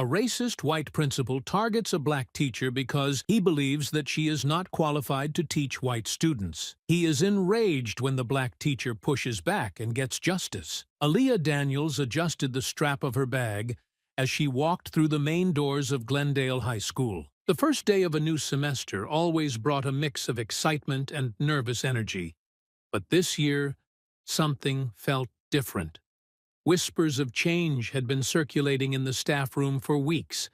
A racist white principal targets a black teacher because he believes that she is not qualified to teach white students. He is enraged when the black teacher pushes back and gets justice. Aaliyah Daniels adjusted the strap of her bag as she walked through the main doors of Glendale High School. The first day of a new semester always brought a mix of excitement and nervous energy. But this year, something felt different. Whispers of change had been circulating in the staff room for weeks,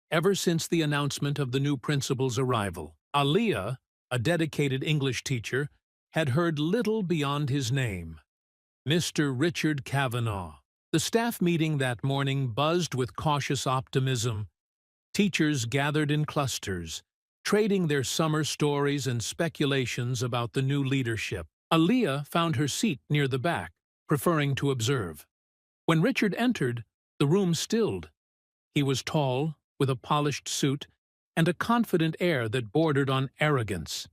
ever since the announcement of the new principal's arrival. Aaliyah, a dedicated English teacher, had heard little beyond his name, Mr. Richard Kavanaugh. The staff meeting that morning buzzed with cautious optimism. Teachers gathered in clusters, trading their summer stories and speculations about the new leadership. Aaliyah found her seat near the back, preferring to observe. When Richard entered, the room stilled. He was tall, with a polished suit, and a confident air that bordered on arrogance.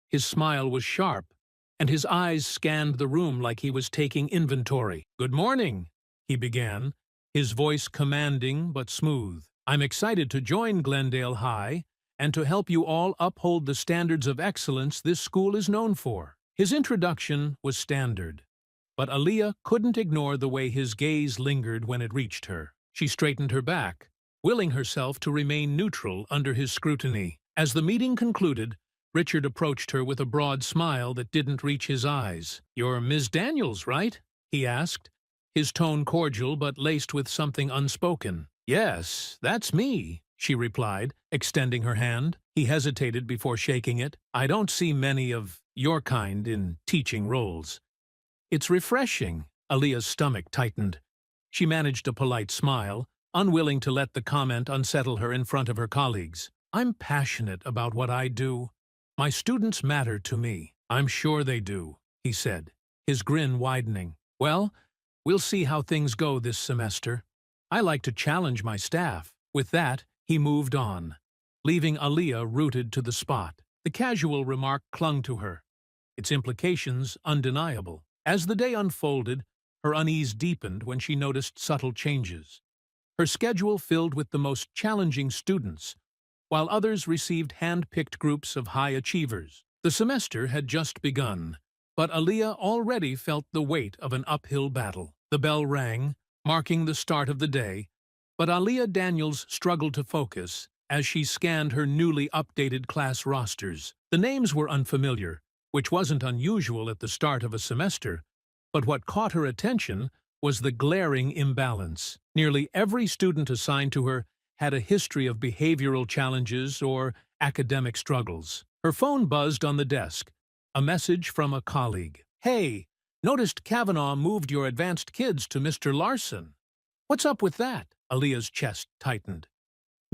His smile was sharp, and his eyes scanned the room like he was taking inventory. "Good morning," he began, his voice commanding but smooth. "I'm excited to join Glendale High and to help you all uphold the standards of excellence this school is known for." His introduction was standard, but Aaliyah couldn't ignore the way his gaze lingered when it reached her. She straightened her back, willing herself to remain neutral under his scrutiny. As the meeting concluded, Richard approached her with a broad smile that didn't reach his eyes. "You're Ms. Daniels, right?" he asked, his tone cordial but laced with something unspoken. "Yes, that's me," she replied, extending her hand. He hesitated before shaking it. "I don't see many of your kind in teaching roles." "It's refreshing." Aaliyah's stomach tightened. She managed a polite smile, unwilling to let the comment unsettle her in front of her colleagues. "I'm passionate about what I do. My students matter to me." "I'm sure they do," he said, his grin widening. "Well, we'll see how things go this semester. I like to challenge my staff." With that, he moved on, leaving Aaliyah rooted to the spot. The casual remark clung to her, its implications undeniable. As the day unfolded, her unease deepened when she noticed subtle changes. Her schedule filled with the most challenging students, while others received hand-picked groups of high achievers. The semester had just begun, but Aaliyah already felt the weight of an uphill battle. The bell rang, marking the start of the day, but Aaliyah Daniels struggled to focus as she scanned her newly updated class rosters. The names were unfamiliar, which wasn't unusual at the start of a semester, but what caught her attention was the glaring imbalance. Nearly every student assigned to her had a history of behavioral challenges or academic struggles. Her phone buzzed on the desk, a message from a colleague. "Hey, noticed Kavanaugh moved your advanced kids to Mr. Larson. What's up with that?" Aaliyah's chest tightened.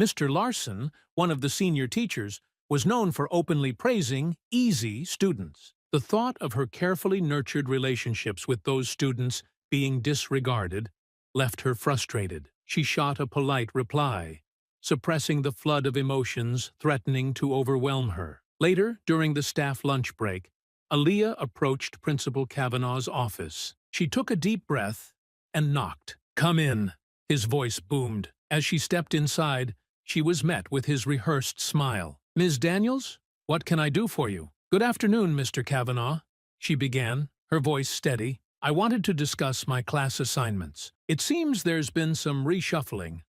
Mr. Larson, one of the senior teachers, was known for openly praising easy students. The thought of her carefully nurtured relationships with those students being disregarded left her frustrated. She shot a polite reply, suppressing the flood of emotions threatening to overwhelm her. Later, during the staff lunch break, Aaliyah approached Principal Kavanaugh's office. She took a deep breath and knocked. "Come in," his voice boomed. As she stepped inside, she was met with his rehearsed smile. "Ms. Daniels, what can I do for you?" "Good afternoon, Mr. Kavanaugh," she began, her voice steady. "I wanted to discuss my class assignments. It seems there's been some reshuffling.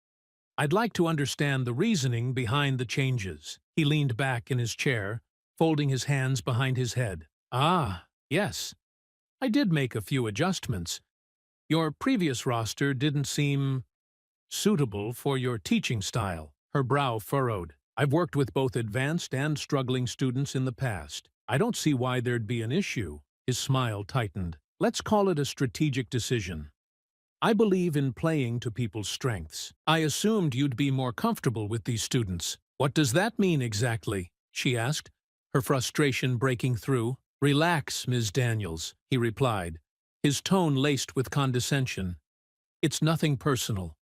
I'd like to understand the reasoning behind the changes." He leaned back in his chair, folding his hands behind his head. "Ah, yes. I did make a few adjustments. Your previous roster didn't seem suitable for your teaching style." Her brow furrowed. "I've worked with both advanced and struggling students in the past. I don't see why there'd be an issue." His smile tightened. "Let's call it a strategic decision. I believe in playing to people's strengths. I assumed you'd be more comfortable with these students." "What does that mean exactly?" she asked, her frustration breaking through. "Relax, Ms. Daniels," he replied, his tone laced with condescension. "It's nothing personal.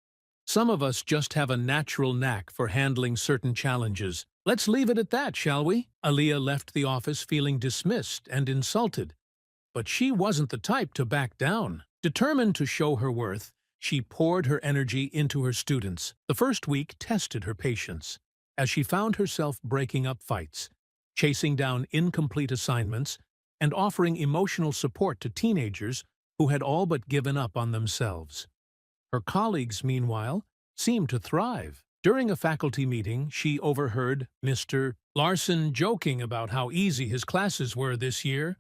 Some of us just have a natural knack for handling certain challenges. Let's leave it at that, shall we?" Aaliyah left the office feeling dismissed and insulted. But she wasn't the type to back down. Determined to show her worth, She poured her energy into her students. The first week tested her patience, as she found herself breaking up fights, chasing down incomplete assignments, and offering emotional support to teenagers who had all but given up on themselves. Her colleagues, meanwhile, seemed to thrive. During a faculty meeting, she overheard Mr. Larson joking about how easy his classes were this year.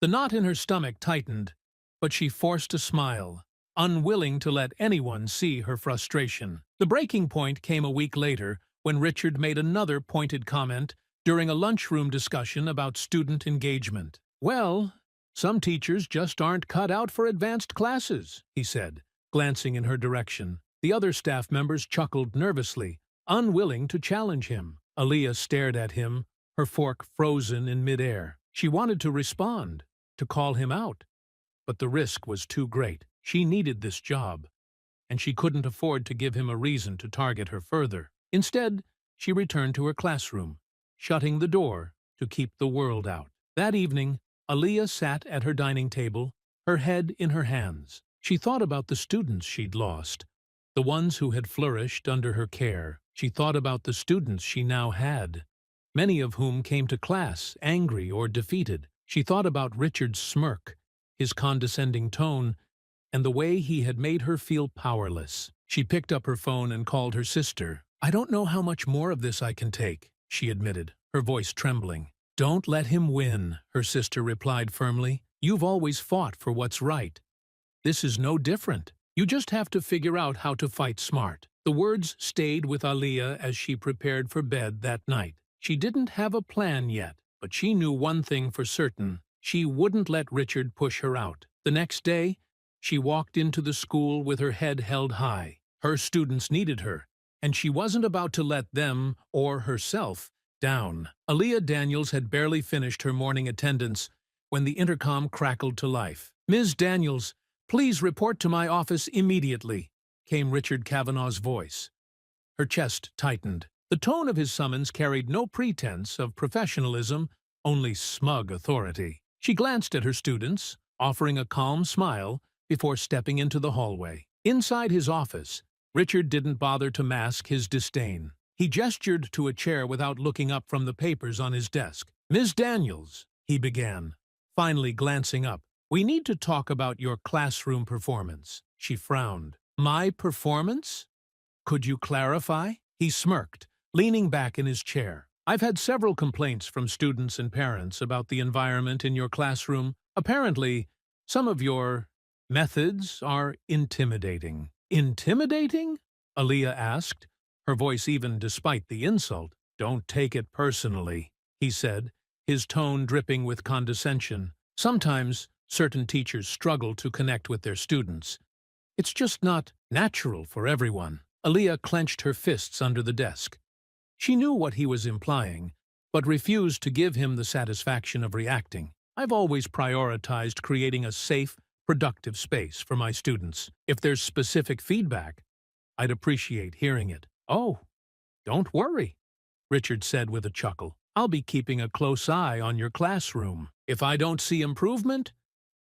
The knot in her stomach tightened, but she forced a smile, unwilling to let anyone see her frustration. The breaking point came a week later when Richard made another pointed comment during a lunchroom discussion about student engagement. "Well, some teachers just aren't cut out for advanced classes," he said, glancing in her direction. The other staff members chuckled nervously, unwilling to challenge him. Aaliyah stared at him, her fork frozen in midair. She wanted to respond, to call him out, but the risk was too great. She needed this job, and she couldn't afford to give him a reason to target her further. Instead, she returned to her classroom, shutting the door to keep the world out. That evening, Aaliyah sat at her dining table, her head in her hands. She thought about the students she'd lost, the ones who had flourished under her care. She thought about the students she now had, many of whom came to class angry or defeated. She thought about Richard's smirk, his condescending tone, and the way he had made her feel powerless. She picked up her phone and called her sister. "I don't know how much more of this I can take," she admitted, her voice trembling. "Don't let him win," her sister replied firmly. "You've always fought for what's right. This is no different. You just have to figure out how to fight smart." The words stayed with Aaliyah as she prepared for bed that night. She didn't have a plan yet, but she knew one thing for certain. She wouldn't let Richard push her out. The next day, she walked into the school with her head held high. Her students needed her, and she wasn't about to let them, or herself, down. Aaliyah Daniels had barely finished her morning attendance when the intercom crackled to life. "Ms. Daniels, please report to my office immediately," came Richard Kavanaugh's voice. Her chest tightened. The tone of his summons carried no pretense of professionalism, only smug authority. She glanced at her students, offering a calm smile before stepping into the hallway. Inside his office, Richard didn't bother to mask his disdain. He gestured to a chair without looking up from the papers on his desk. "Ms. Daniels," he began, finally glancing up, "we need to talk about your classroom performance." She frowned. "My performance? Could you clarify?" He smirked, leaning back in his chair. "I've had several complaints from students and parents about the environment in your classroom. Apparently, some of your methods are intimidating." "Intimidating?" Aaliyah asked, her voice even despite the insult. "Don't take it personally," he said, his tone dripping with condescension. "Sometimes certain teachers struggle to connect with their students. It's just not natural for everyone." Aaliyah clenched her fists under the desk. She knew what he was implying, but refused to give him the satisfaction of reacting. "I've always prioritized creating a safe, productive space for my students. If there's specific feedback, I'd appreciate hearing it." "Oh, don't worry," Richard said with a chuckle. "I'll be keeping a close eye on your classroom. If I don't see improvement,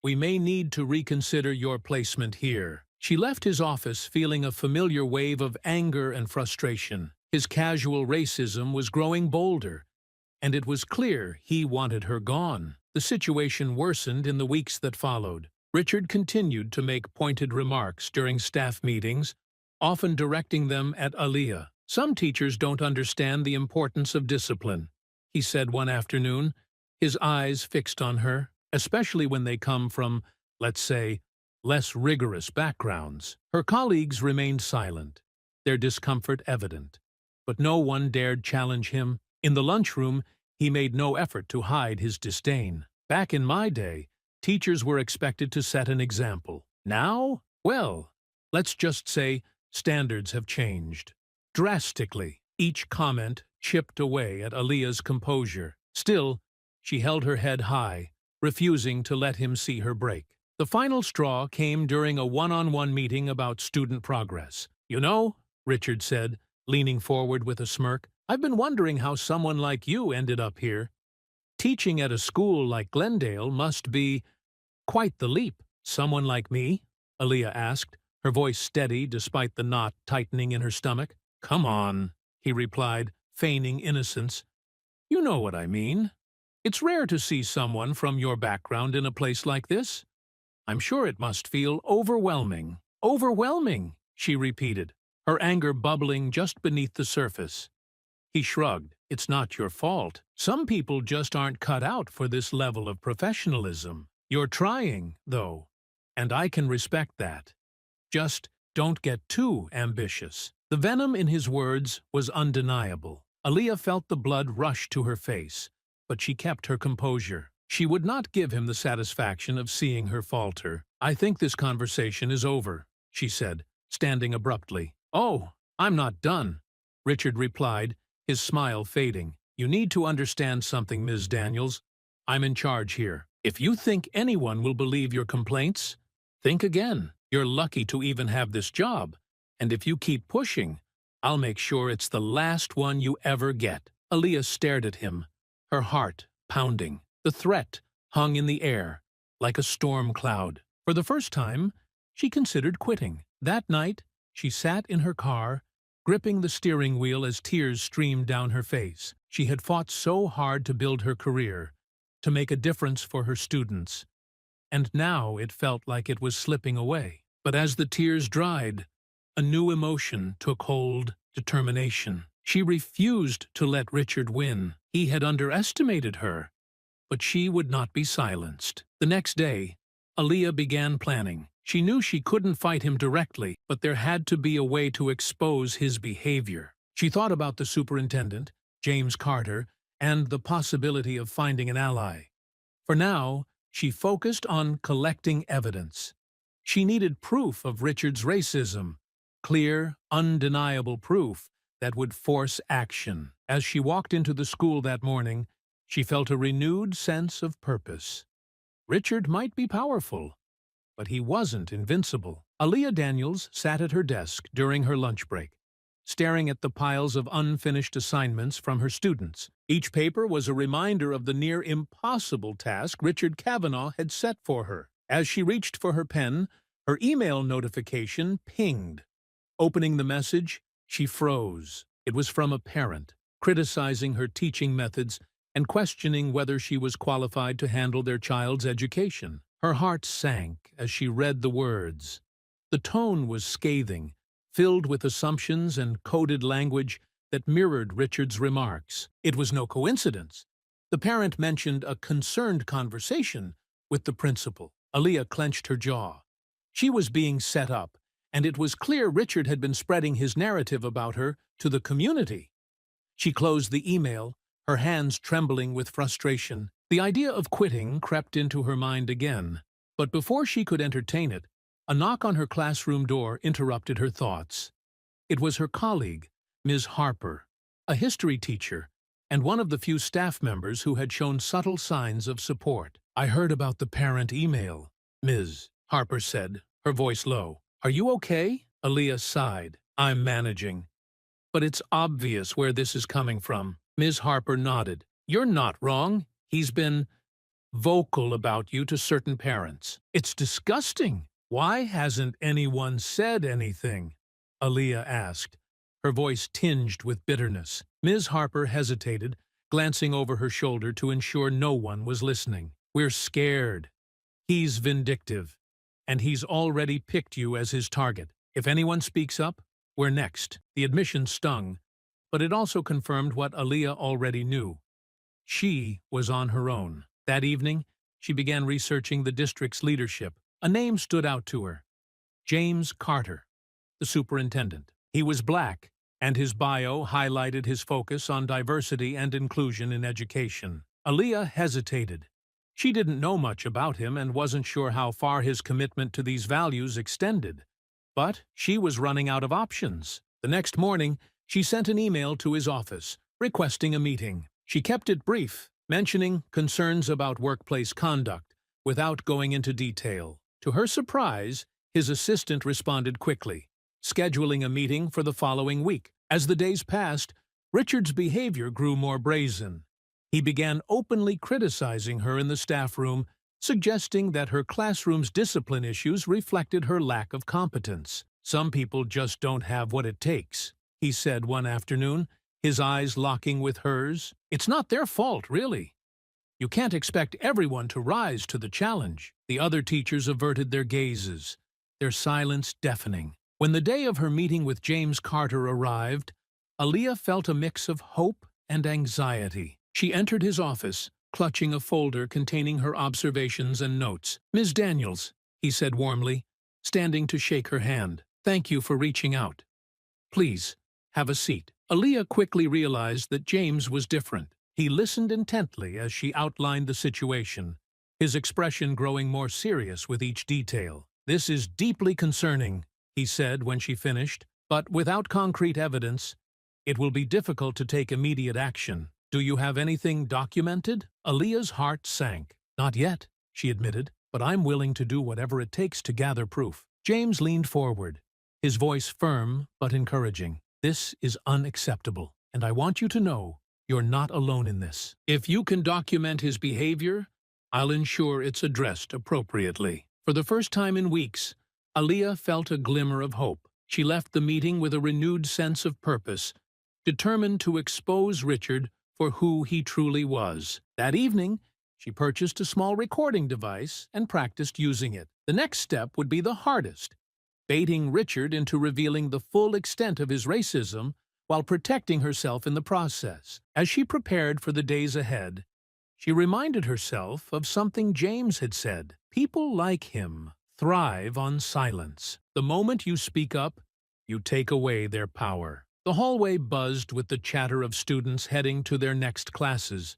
we may need to reconsider your placement here." She left his office feeling a familiar wave of anger and frustration. His casual racism was growing bolder, and it was clear he wanted her gone. The situation worsened in the weeks that followed. Richard continued to make pointed remarks during staff meetings, often directing them at Aaliyah. "Some teachers don't understand the importance of discipline," he said one afternoon, his eyes fixed on her, "especially when they come from, let's say, less rigorous backgrounds." Her colleagues remained silent, their discomfort evident, but no one dared challenge him. In the lunchroom, he made no effort to hide his disdain. "Back in my day, teachers were expected to set an example. Now, well, let's just say standards have changed drastically." Each comment chipped away at Aaliyah's composure. Still, she held her head high, refusing to let him see her break. The final straw came during a one-on-one meeting about student progress. "You know," Richard said, leaning forward with a smirk, "I've been wondering how someone like you ended up here. Teaching at a school like Glendale must be quite the leap." "Someone like me?" Aaliyah asked, her voice steady despite the knot tightening in her stomach. "Come on," he replied, feigning innocence. "You know what I mean. It's rare to see someone from your background in a place like this. I'm sure it must feel overwhelming." "Overwhelming," she repeated, her anger bubbling just beneath the surface. He shrugged. "It's not your fault. Some people just aren't cut out for this level of professionalism. You're trying, though, and I can respect that. Just don't get too ambitious." The venom in his words was undeniable. Aaliyah felt the blood rush to her face, but she kept her composure. She would not give him the satisfaction of seeing her falter. "I think this conversation is over," she said, standing abruptly. "Oh, I'm not done," Richard replied, his smile fading. "You need to understand something, Ms. Daniels. I'm in charge here. If you think anyone will believe your complaints, think again. You're lucky to even have this job, and if you keep pushing, I'll make sure it's the last one you ever get." Aaliyah stared at him, her heart pounding. The threat hung in the air, like a storm cloud. For the first time, she considered quitting. That night, she sat in her car, gripping the steering wheel as tears streamed down her face. She had fought so hard to build her career, to make a difference for her students, and now it felt like it was slipping away. But as the tears dried, a new emotion took hold: determination. She refused to let Richard win. He had underestimated her, but she would not be silenced. The next day, Aaliyah began planning. She knew she couldn't fight him directly, but there had to be a way to expose his behavior. She thought about the superintendent, James Carter, and the possibility of finding an ally. For now, she focused on collecting evidence. She needed proof of Richard's racism, clear, undeniable proof that would force action. As she walked into the school that morning, she felt a renewed sense of purpose. Richard might be powerful, but he wasn't invincible. Aaliyah Daniels sat at her desk during her lunch break, staring at the piles of unfinished assignments from her students. Each paper was a reminder of the near-impossible task Richard Kavanaugh had set for her. As she reached for her pen, her email notification pinged. Opening the message, she froze. It was from a parent, criticizing her teaching methods and questioning whether she was qualified to handle their child's education. Her heart sank as she read the words. The tone was scathing, filled with assumptions and coded language that mirrored Richard's remarks. It was no coincidence. The parent mentioned a concerned conversation with the principal. Aaliyah clenched her jaw. She was being set up, and it was clear Richard had been spreading his narrative about her to the community. She closed the email, her hands trembling with frustration. The idea of quitting crept into her mind again, but before she could entertain it, a knock on her classroom door interrupted her thoughts. It was her colleague, Ms. Harper, a history teacher, and one of the few staff members who had shown subtle signs of support. "I heard about the parent email," Ms. Harper said, her voice low. "Are you okay?" Aaliyah sighed. "I'm managing. But it's obvious where this is coming from." Ms. Harper nodded. "You're not wrong. He's been vocal about you to certain parents. It's disgusting. Why hasn't anyone said anything?" Aaliyah asked, her voice tinged with bitterness. Ms. Harper hesitated, glancing over her shoulder to ensure no one was listening. "We're scared. He's vindictive, and he's already picked you as his target. If anyone speaks up, we're next." The admission stung, but it also confirmed what Aaliyah already knew. She was on her own. That evening, she began researching the district's leadership. A name stood out to her: James Carter, the superintendent. He was black, and his bio highlighted his focus on diversity and inclusion in education. Aaliyah hesitated. She didn't know much about him and wasn't sure how far his commitment to these values extended. But she was running out of options. The next morning, she sent an email to his office, requesting a meeting. She kept it brief, mentioning concerns about workplace conduct, without going into detail. To her surprise, his assistant responded quickly, scheduling a meeting for the following week. As the days passed, Richard's behavior grew more brazen. He began openly criticizing her in the staff room, suggesting that her classroom's discipline issues reflected her lack of competence. "Some people just don't have what it takes," he said one afternoon, his eyes locking with hers. "It's not their fault, really. You can't expect everyone to rise to the challenge." The other teachers averted their gazes, their silence deafening. When the day of her meeting with James Carter arrived, Aaliyah felt a mix of hope and anxiety. She entered his office, clutching a folder containing her observations and notes. "Ms. Daniels," he said warmly, standing to shake her hand. "Thank you for reaching out. Please, have a seat." Aaliyah quickly realized that James was different. He listened intently as she outlined the situation, his expression growing more serious with each detail. "This is deeply concerning," he said when she finished, "but without concrete evidence, it will be difficult to take immediate action. Do you have anything documented?" Aaliyah's heart sank. "Not yet," she admitted, "but I'm willing to do whatever it takes to gather proof." James leaned forward, his voice firm but encouraging. "This is unacceptable, and I want you to know you're not alone in this. If you can document his behavior, I'll ensure it's addressed appropriately." For the first time in weeks, Aaliyah felt a glimmer of hope. She left the meeting with a renewed sense of purpose, determined to expose Richard for who he truly was. That evening, she purchased a small recording device and practiced using it. The next step would be the hardest, baiting Richard into revealing the full extent of his racism while protecting herself in the process. As she prepared for the days ahead, she reminded herself of something James had said. People like him thrive on silence. The moment you speak up, you take away their power. The hallway buzzed with the chatter of students heading to their next classes,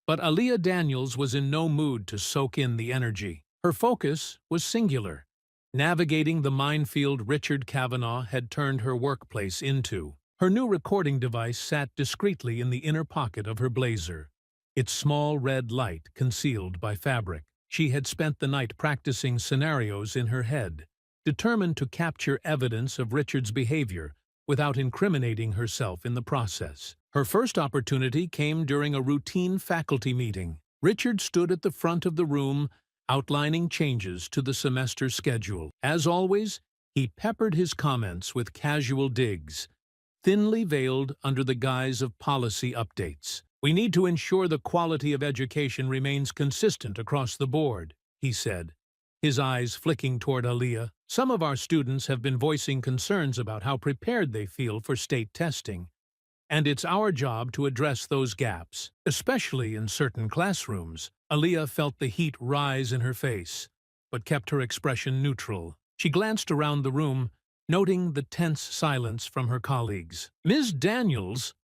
but Aaliyah Daniels was in no mood to soak in the energy. Her focus was singular, navigating the minefield Richard Kavanaugh had turned her workplace into. Her new recording device sat discreetly in the inner pocket of her blazer, its small red light concealed by fabric. She had spent the night practicing scenarios in her head, determined to capture evidence of Richard's behavior without incriminating herself in the process. Her first opportunity came during a routine faculty meeting. Richard stood at the front of the room, outlining changes to the semester schedule. As always, he peppered his comments with casual digs, thinly veiled under the guise of policy updates. "We need to ensure the quality of education remains consistent across the board," he said, his eyes flicking toward Aaliyah. "Some of our students have been voicing concerns about how prepared they feel for state testing, and it's our job to address those gaps, especially in certain classrooms." Aaliyah felt the heat rise in her face, but kept her expression neutral. She glanced around the room, noting the tense silence from her colleagues. "Ms. Daniels,"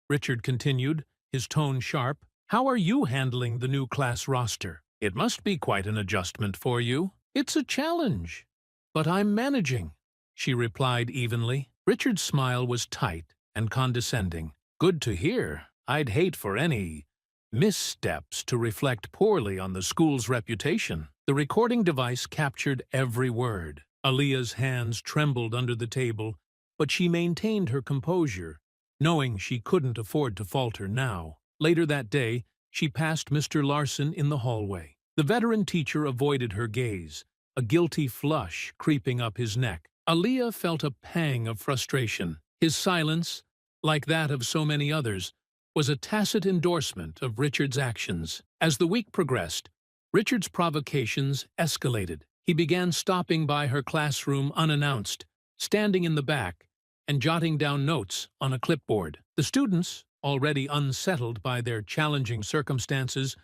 Richard continued, his tone sharp, "how are you handling the new class roster? It must be quite an adjustment for you." "It's a challenge, but I'm managing," she replied evenly. Richard's smile was tight and condescending. "Good to hear. I'd hate for any missteps to reflect poorly on the school's reputation." The recording device captured every word. Aaliyah's hands trembled under the table, but she maintained her composure, knowing she couldn't afford to falter now. Later that day, she passed Mr. Larson in the hallway. The veteran teacher avoided her gaze, a guilty flush creeping up his neck. Aaliyah felt a pang of frustration. His silence, like that of so many others, was a tacit endorsement of Richard's actions. As the week progressed, Richard's provocations escalated. He began stopping by her classroom unannounced, standing in the back, and jotting down notes on a clipboard. The students, already unsettled by their challenging circumstances,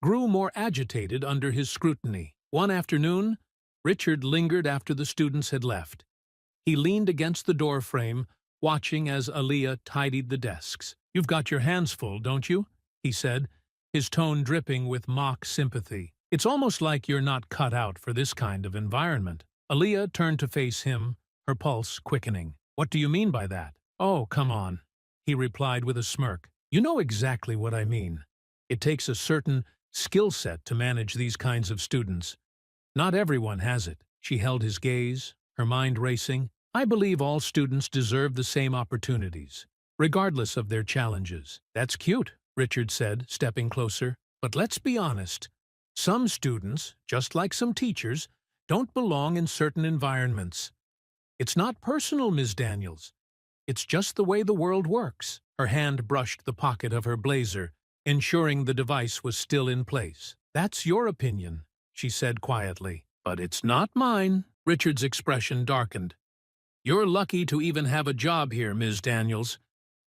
grew more agitated under his scrutiny. One afternoon, Richard lingered after the students had left. He leaned against the doorframe, watching as Aaliyah tidied the desks. "You've got your hands full, don't you?" he said, his tone dripping with mock sympathy. "It's almost like you're not cut out for this kind of environment." Aaliyah turned to face him, her pulse quickening. "What do you mean by that?" "Oh, come on," he replied with a smirk. "You know exactly what I mean. It takes a certain skill set to manage these kinds of students. Not everyone has it." She held his gaze, her mind racing. "I believe all students deserve the same opportunities, regardless of their challenges." "That's cute," Richard said, stepping closer. "But let's be honest. Some students, just like some teachers, don't belong in certain environments. It's not personal, Ms. Daniels. It's just the way the world works. Her hand brushed the pocket of her blazer, ensuring the device was still in place. That's your opinion, she said quietly. But it's not mine. Richard's expression darkened. You're lucky to even have a job here, Ms. Daniels.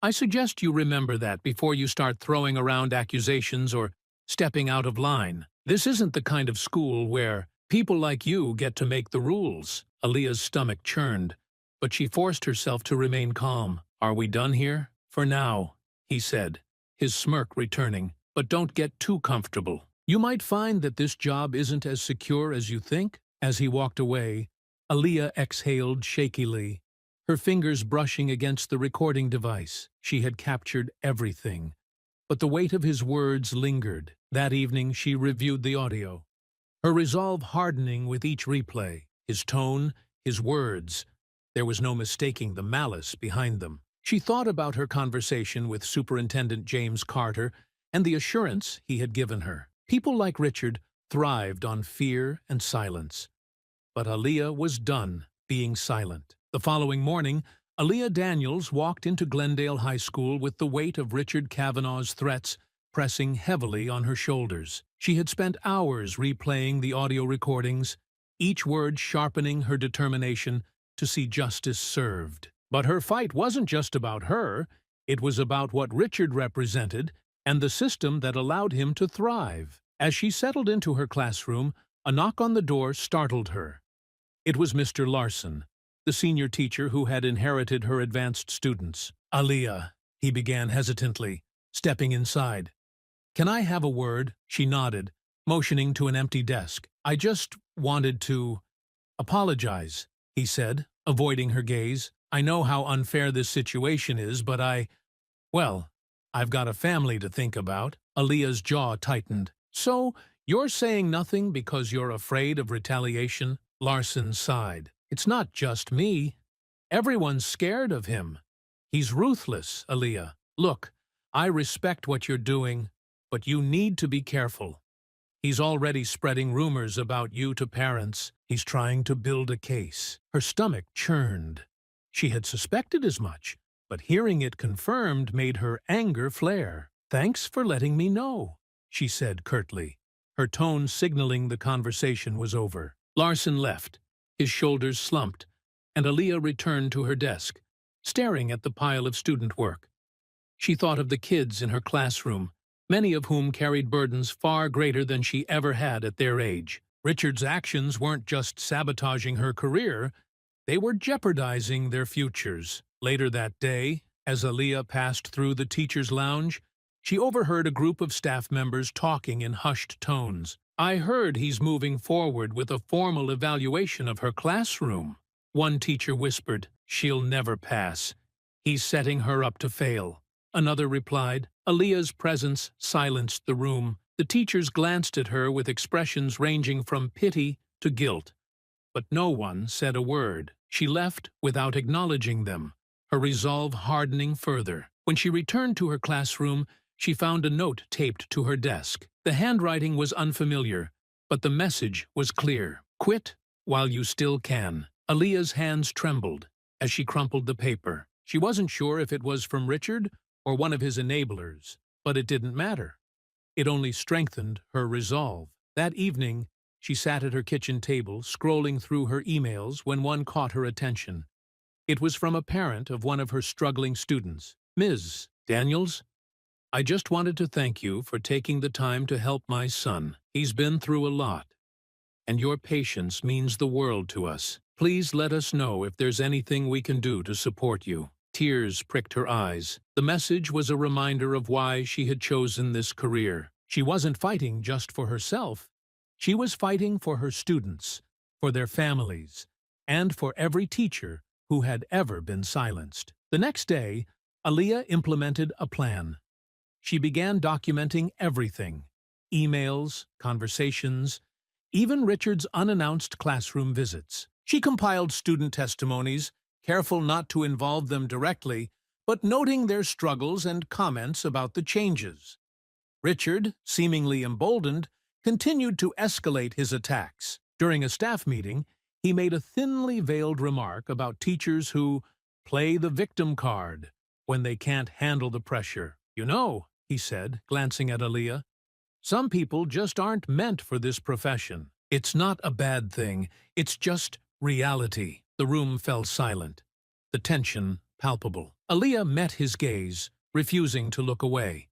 I suggest you remember that before you start throwing around accusations or stepping out of line. This isn't the kind of school where people like you get to make the rules. Aaliyah's stomach churned, but she forced herself to remain calm. Are we done here? For now, he said, his smirk returning. But don't get too comfortable. You might find that this job isn't as secure as you think. As he walked away, Aaliyah exhaled shakily, her fingers brushing against the recording device. She had captured everything, but the weight of his words lingered. That evening she reviewed the audio, her resolve hardening with each replay. His tone, his words. There was no mistaking the malice behind them. She thought about her conversation with Superintendent James Carter and the assurance he had given her. People like Richard thrived on fear and silence. But Aaliyah was done being silent. The following morning, Aaliyah Daniels walked into Glendale High School with the weight of Richard Kavanaugh's threats pressing heavily on her shoulders. She had spent hours replaying the audio recordings, each word sharpening her determination to see justice served. But her fight wasn't just about her, it was about what Richard represented and the system that allowed him to thrive. As she settled into her classroom, a knock on the door startled her. It was Mr. Larson, the senior teacher who had inherited her advanced students. Aaliyah, he began hesitantly, stepping inside. Can I have a word? She nodded, motioning to an empty desk. I just wanted to apologize, he said, avoiding her gaze. I know how unfair this situation is, but well, I've got a family to think about. Aaliyah's jaw tightened. So, you're saying nothing because you're afraid of retaliation? Larson sighed. It's not just me. Everyone's scared of him. He's ruthless, Aaliyah. Look, I respect what you're doing, but you need to be careful. He's already spreading rumors about you to parents. He's trying to build a case. Her stomach churned. She had suspected as much, but hearing it confirmed made her anger flare. Thanks for letting me know, she said curtly, her tone signaling the conversation was over. Larson left, his shoulders slumped, and Aaliyah returned to her desk, staring at the pile of student work. She thought of the kids in her classroom, many of whom carried burdens far greater than she ever had at their age. Richard's actions weren't just sabotaging her career, they were jeopardizing their futures. Later that day, as Aaliyah passed through the teacher's lounge, she overheard a group of staff members talking in hushed tones. I heard he's moving forward with a formal evaluation of her classroom. One teacher whispered, she'll never pass. He's setting her up to fail. Another replied. Aaliyah's presence silenced the room. The teachers glanced at her with expressions ranging from pity to guilt. But no one said a word. She left without acknowledging them, her resolve hardening further. When she returned to her classroom, she found a note taped to her desk. The handwriting was unfamiliar, but the message was clear. Quit while you still can. Aaliyah's hands trembled as she crumpled the paper. She wasn't sure if it was from Richard or one of his enablers, but it didn't matter. It only strengthened her resolve. That evening, she sat at her kitchen table, scrolling through her emails when one caught her attention. It was from a parent of one of her struggling students. Ms. Daniels, I just wanted to thank you for taking the time to help my son. He's been through a lot, and your patience means the world to us. Please let us know if there's anything we can do to support you. Tears pricked her eyes. The message was a reminder of why she had chosen this career. She wasn't fighting just for herself. She was fighting for her students, for their families, and for every teacher who had ever been silenced. The next day, Aaliyah implemented a plan. She began documenting everything: emails, conversations, even Richard's unannounced classroom visits. She compiled student testimonies, careful not to involve them directly, but noting their struggles and comments about the changes. Richard, seemingly emboldened, continued to escalate his attacks. During a staff meeting, he made a thinly veiled remark about teachers who play the victim card when they can't handle the pressure. "You know," he said, glancing at Aaliyah, "some people just aren't meant for this profession. It's not a bad thing, it's just reality." The room fell silent, the tension palpable. Aaliyah met his gaze, refusing to look away.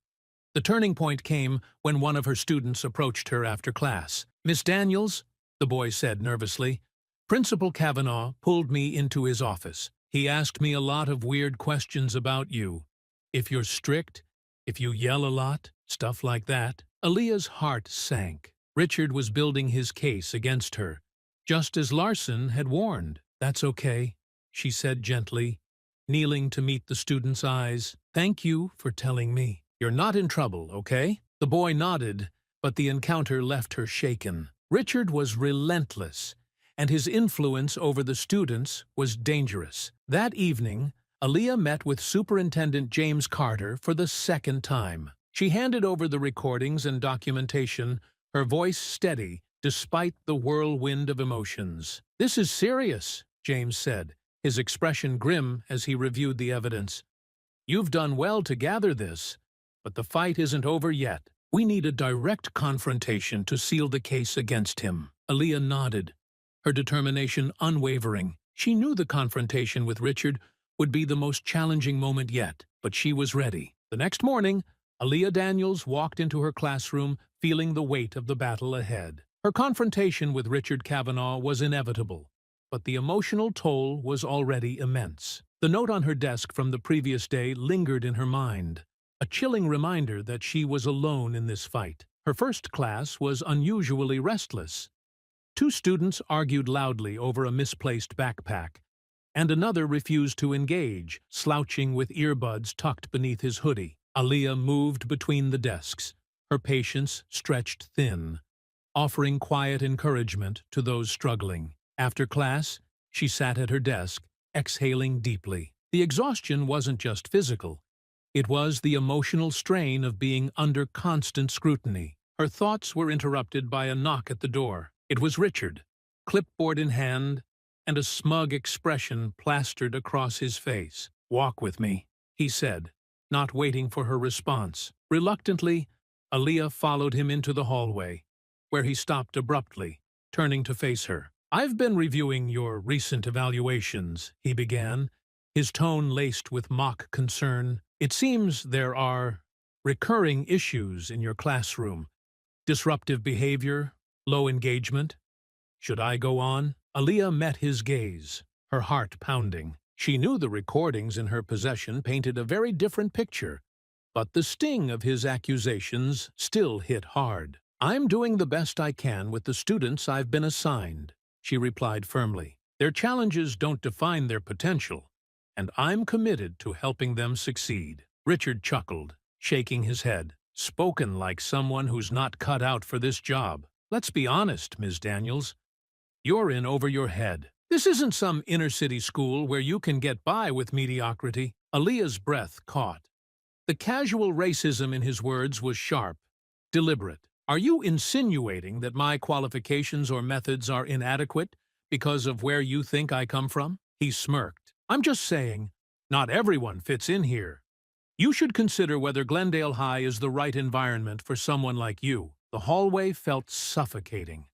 The turning point came when one of her students approached her after class. "Miss Daniels," the boy said nervously, "Principal Kavanaugh pulled me into his office. He asked me a lot of weird questions about you. If you're strict, if you yell a lot, stuff like that." Aaliyah's heart sank. Richard was building his case against her, just as Larson had warned. "That's okay," she said gently, kneeling to meet the student's eyes. "Thank you for telling me. You're not in trouble, okay?" The boy nodded, but the encounter left her shaken. Richard was relentless, and his influence over the students was dangerous. That evening, Aaliyah met with Superintendent James Carter for the second time. She handed over the recordings and documentation, her voice steady despite the whirlwind of emotions. "This is serious," James said, his expression grim as he reviewed the evidence. "You've done well to gather this, but the fight isn't over yet. We need a direct confrontation to seal the case against him." Aaliyah nodded, her determination unwavering. She knew the confrontation with Richard would be the most challenging moment yet, but she was ready. The next morning, Aaliyah Daniels walked into her classroom feeling the weight of the battle ahead. Her confrontation with Richard Kavanaugh was inevitable, but the emotional toll was already immense. The note on her desk from the previous day lingered in her mind, a chilling reminder that she was alone in this fight. Her first class was unusually restless. Two students argued loudly over a misplaced backpack, and another refused to engage, slouching with earbuds tucked beneath his hoodie. Aaliyah moved between the desks, her patience stretched thin, offering quiet encouragement to those struggling. After class, she sat at her desk, exhaling deeply. The exhaustion wasn't just physical. It was the emotional strain of being under constant scrutiny. Her thoughts were interrupted by a knock at the door. It was Richard, clipboard in hand, and a smug expression plastered across his face. "Walk with me," he said, not waiting for her response. Reluctantly, Aaliyah followed him into the hallway, where he stopped abruptly, turning to face her. "I've been reviewing your recent evaluations," he began, his tone laced with mock concern. "It seems there are recurring issues in your classroom. Disruptive behavior, low engagement. Should I go on?" Aaliyah met his gaze, her heart pounding. She knew the recordings in her possession painted a very different picture, but the sting of his accusations still hit hard. "I'm doing the best I can with the students I've been assigned," she replied firmly. "Their challenges don't define their potential, and I'm committed to helping them succeed." Richard chuckled, shaking his head. "Spoken like someone who's not cut out for this job. Let's be honest, Ms. Daniels. You're in over your head. This isn't some inner-city school where you can get by with mediocrity." Aaliyah's breath caught. The casual racism in his words was sharp, deliberate. "Are you insinuating that my qualifications or methods are inadequate because of where you think I come from?" He smirked. "I'm just saying, not everyone fits in here. You should consider whether Glendale High is the right environment for someone like you." The hallway felt suffocating.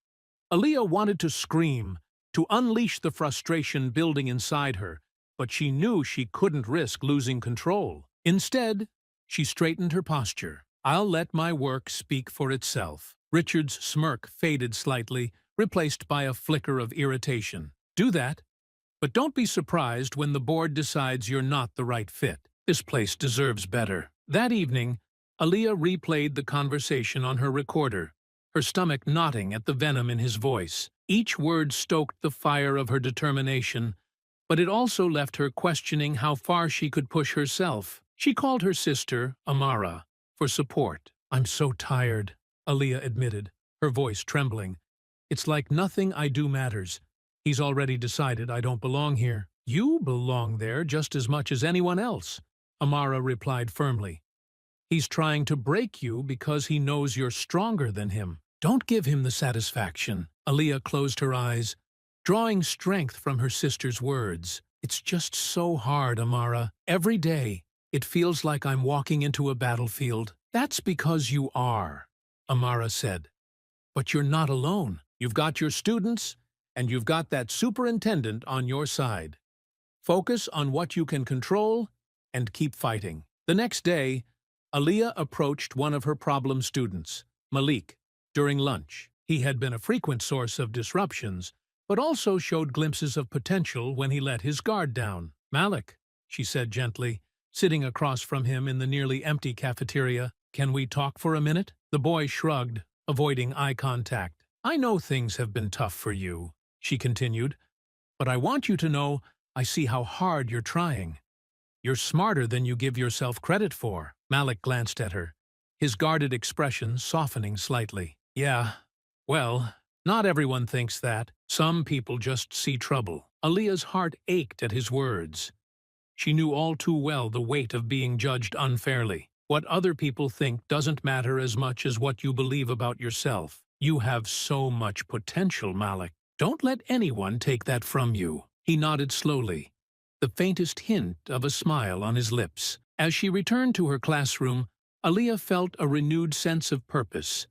Aaliyah wanted to scream, to unleash the frustration building inside her, but she knew she couldn't risk losing control. Instead, she straightened her posture. "I'll let my work speak for itself." Richard's smirk faded slightly, replaced by a flicker of irritation. "Do that, but don't be surprised when the board decides you're not the right fit. This place deserves better." That evening, Aaliyah replayed the conversation on her recorder, her stomach knotting at the venom in his voice. Each word stoked the fire of her determination, but it also left her questioning how far she could push herself. She called her sister, Amara, for support. "I'm so tired," Aaliyah admitted, her voice trembling. "It's like nothing I do matters. He's already decided I don't belong here." "You belong there just as much as anyone else," Amara replied firmly. "He's trying to break you because he knows you're stronger than him." Don't give him the satisfaction. Aaliyah closed her eyes, drawing strength from her sister's words. It's just so hard, Amara. Every day, it feels like I'm walking into a battlefield. That's because you are, Amara said. But you're not alone. You've got your students, and you've got that superintendent on your side. Focus on what you can control and keep fighting. The next day, Aaliyah approached one of her problem students, Malik, during lunch. He had been a frequent source of disruptions, but also showed glimpses of potential when he let his guard down. "Malik," she said gently, sitting across from him in the nearly empty cafeteria, "can we talk for a minute?" The boy shrugged, avoiding eye contact. "I know things have been tough for you," she continued, "but I want you to know I see how hard you're trying. You're smarter than you give yourself credit for." Malik glanced at her, his guarded expression softening slightly. "Yeah, well, not everyone thinks that. Some people just see trouble." Aaliyah's heart ached at his words. She knew all too well the weight of being judged unfairly. What other people think doesn't matter as much as what you believe about yourself. You have so much potential, Malik. Don't let anyone take that from you. He nodded slowly, the faintest hint of a smile on his lips. As she returned to her classroom, Aaliyah felt a renewed sense of purpose.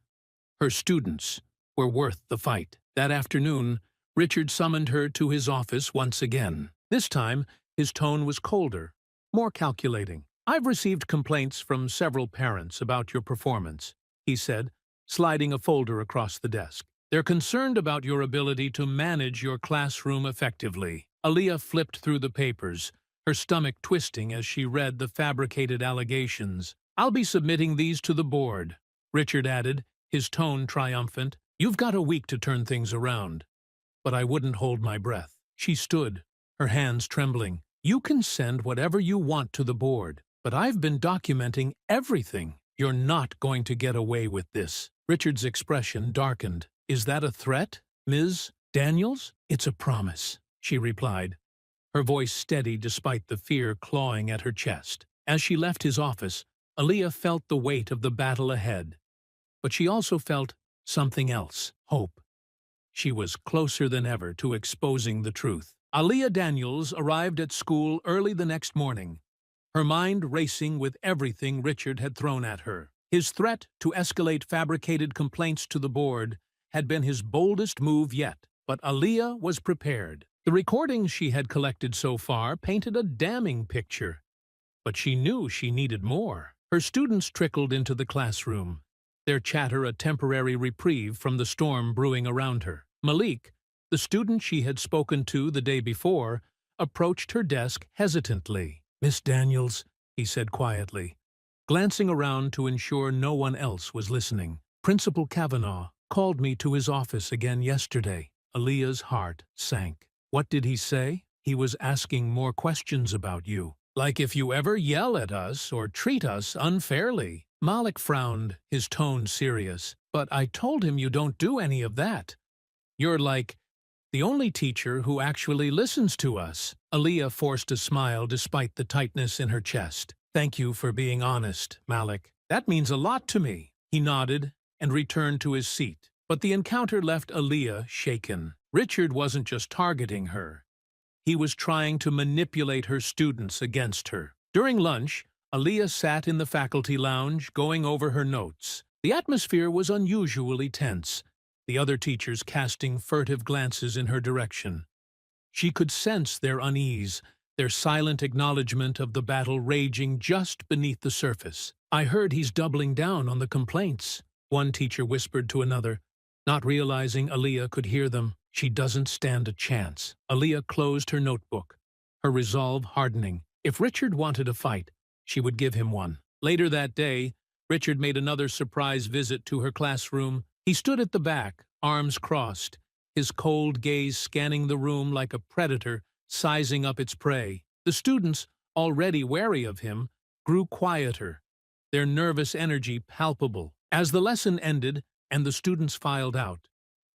Her students were worth the fight. That afternoon, Richard summoned her to his office once again. This time, his tone was colder, more calculating. "I've received complaints from several parents about your performance," he said, sliding a folder across the desk. "They're concerned about your ability to manage your classroom effectively." Aaliyah flipped through the papers, her stomach twisting as she read the fabricated allegations. "I'll be submitting these to the board," Richard added, his tone triumphant. "You've got a week to turn things around." But I wouldn't hold my breath. She stood, her hands trembling. "You can send whatever you want to the board, but I've been documenting everything. You're not going to get away with this." Richard's expression darkened. "Is that a threat, Ms. Daniels?" "It's a promise," she replied, her voice steady despite the fear clawing at her chest. As she left his office, Aaliyah felt the weight of the battle ahead. But she also felt something else, hope. She was closer than ever to exposing the truth. Aaliyah Daniels arrived at school early the next morning, her mind racing with everything Richard had thrown at her. His threat to escalate fabricated complaints to the board had been his boldest move yet, but Aaliyah was prepared. The recordings she had collected so far painted a damning picture, but she knew she needed more. Her students trickled into the classroom, their chatter a temporary reprieve from the storm brewing around her. Malik, the student she had spoken to the day before, approached her desk hesitantly. "Miss Daniels," he said quietly, glancing around to ensure no one else was listening. "Principal Kavanaugh called me to his office again yesterday." Aaliyah's heart sank. "What did he say?" "He was asking more questions about you. Like if you ever yell at us or treat us unfairly." Malik frowned, his tone serious. "But I told him you don't do any of that. You're like the only teacher who actually listens to us." Aaliyah forced a smile despite the tightness in her chest. "Thank you for being honest, Malik. That means a lot to me." He nodded and returned to his seat. But the encounter left Aaliyah shaken. Richard wasn't just targeting her. He was trying to manipulate her students against her. During lunch, Aaliyah sat in the faculty lounge, going over her notes. The atmosphere was unusually tense, the other teachers casting furtive glances in her direction. She could sense their unease, their silent acknowledgement of the battle raging just beneath the surface. "I heard he's doubling down on the complaints," one teacher whispered to another, not realizing Aaliyah could hear them. "She doesn't stand a chance." Aaliyah closed her notebook, her resolve hardening. If Richard wanted a fight, she would give him one. Later that day, Richard made another surprise visit to her classroom. He stood at the back, arms crossed, his cold gaze scanning the room like a predator sizing up its prey. The students, already wary of him, grew quieter, their nervous energy palpable. As the lesson ended and the students filed out,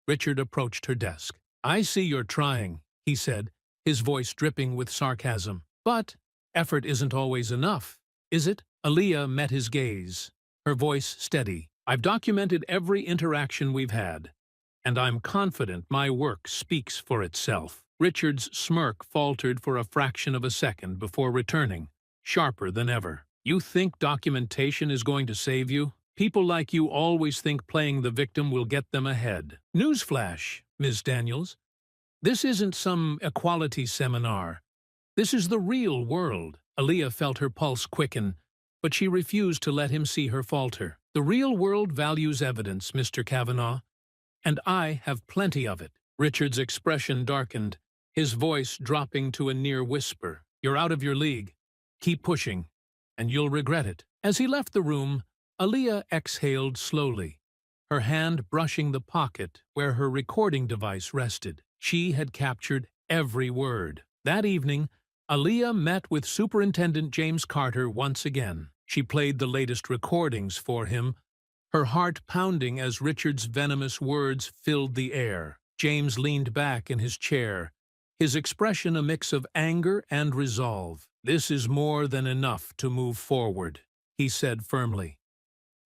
Richard approached her desk. "I see you're trying," he said, his voice dripping with sarcasm. "But effort isn't always enough, is it?" Aaliyah met his gaze, her voice steady. I've documented every interaction we've had, and I'm confident my work speaks for itself." Richard's smirk faltered for a fraction of a second before returning, sharper than ever. "You think documentation is going to save you? People like you always think playing the victim will get them ahead. Newsflash, Ms. Daniels. This isn't some equality seminar. This is the real world." Aaliyah felt her pulse quicken, but she refused to let him see her falter. "The real world values evidence, Mr. Kavanaugh, and I have plenty of it." Richard's expression darkened, his voice dropping to a near whisper. "You're out of your league. Keep pushing, and you'll regret it." As he left the room, Aaliyah exhaled slowly, her hand brushing the pocket where her recording device rested. She had captured every word. That evening, Aaliyah met with Superintendent James Carter once again. She played the latest recordings for him, her heart pounding as Richard's venomous words filled the air. James leaned back in his chair, his expression a mix of anger and resolve. "This is more than enough to move forward," he said firmly.